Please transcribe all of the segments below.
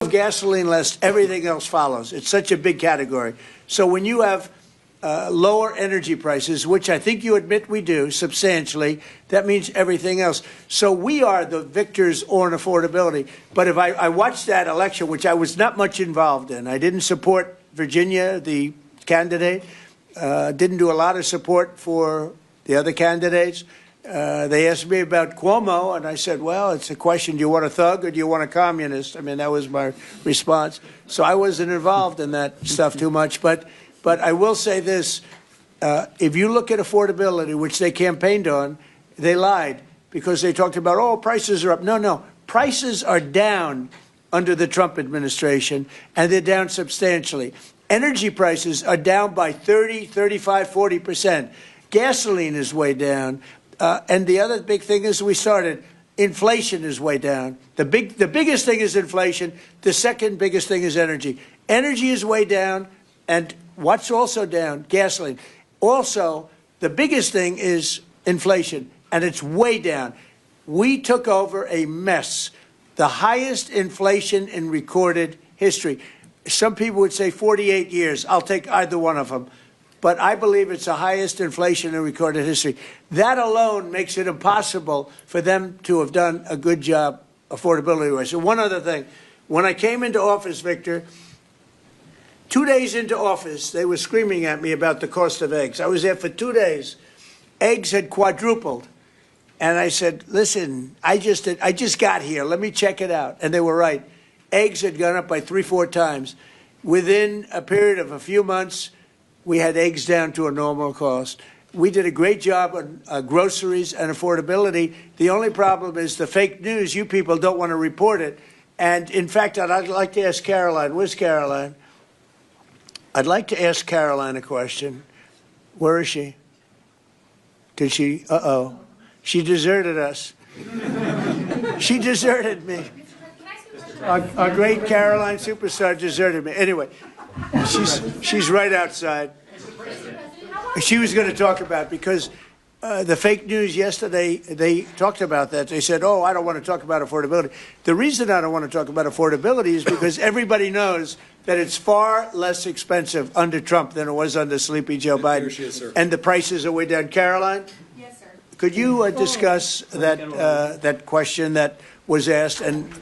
gasoline less, everything else follows. It's such a big category. So when you have lower energy prices, which I think you admit we do substantially, that means everything else. So we are the victors on affordability. But if I watched that election, which I was not much involved in, I didn't support Virginia, the candidate, didn't do a lot of support for the other candidates. They asked me about Cuomo, and I said, well, it's a question, do you want a thug or do you want a communist? I mean, that was my response. So I wasn't involved in that stuff too much. But I will say this, if you look at affordability, which they campaigned on, they lied because they talked about, oh, prices are up. No, prices are down under the Trump administration, and they're down substantially. Energy prices are down by 30, 35, 40%. Gasoline is way down. And the other big thing is inflation is way down. The biggest thing is inflation. The second biggest thing is energy. Energy is way down. And what's also down? Gasoline. Also, the biggest thing is inflation, and it's way down. We took over a mess, the highest inflation in recorded history. Some people would say 48 years. I'll take either one of them. But I believe it's the highest inflation in recorded history. That alone makes it impossible for them to have done a good job affordability-wise. So one other thing. When I came into office, Victor, 2 days into office, they were screaming at me about the cost of eggs. I was there for 2 days. Eggs had quadrupled. And I said, listen, I just got here. Let me check it out. And they were right. Eggs had gone up by 3-4 times. Within a period of a few months, we had eggs down to a normal cost. We did a great job on groceries and affordability. The only problem is the fake news. You people don't want to report it. And, in fact, I'd like to ask Karoline. Where's Karoline? I'd like to ask Karoline a question. Where is she? Did she? Uh-oh. She deserted us. She deserted me. Our great Karoline superstar deserted me. Anyway, she's right outside. She was going to talk about it because the fake news yesterday, they talked about that. They said, oh, I don't want to talk about affordability. The reason I don't want to talk about affordability is because everybody knows that it's far less expensive under Trump than it was under Sleepy Joe Biden. She is, and the prices are way down. Caroline? Yes, sir. Could you discuss that question that was asked and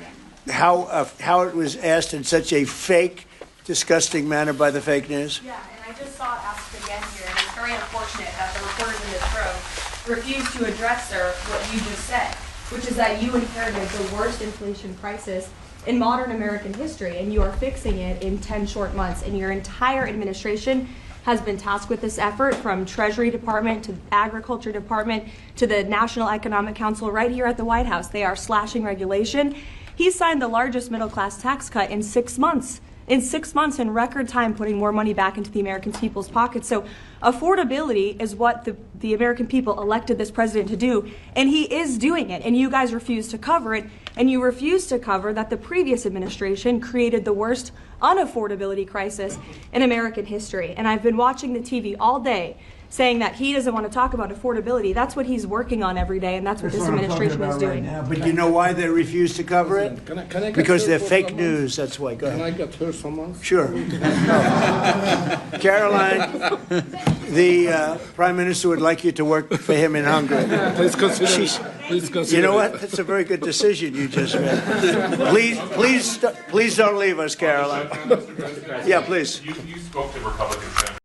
how it was asked in such a fake, disgusting manner by the fake news? Yeah, and I just saw it asked again here, and it's very unfortunate that the reporters in this room refused to address, sir, what you just said, which is that you inherited the worst inflation crisis in modern American history, and you are fixing it in 10 short months. And your entire administration has been tasked with this effort, from Treasury Department to Agriculture Department to the National Economic Council right here at the White House. They are slashing regulation. He signed the largest middle-class tax cut in 6 months. In 6 months, in record time, putting more money back into the American people's pockets. So affordability is what the American people elected this president to do, and he is doing it, and you guys refuse to cover it, and you refuse to cover that the previous administration created the worst unaffordability crisis in American history. And I've been watching the TV all day saying that he doesn't want to talk about affordability. That's what he's working on every day, and that's what this administration is doing. Right now. But you know why they refuse to cover it? Can I because they're fake news. That's why. Go ahead. Can I get her someone? Sure. Caroline, the Prime Minister would like you to work for him in Hungary. Please consider. You know what? That's a very good decision you just made. Please don't leave us, Caroline. Yeah, please. You spoke to Republicans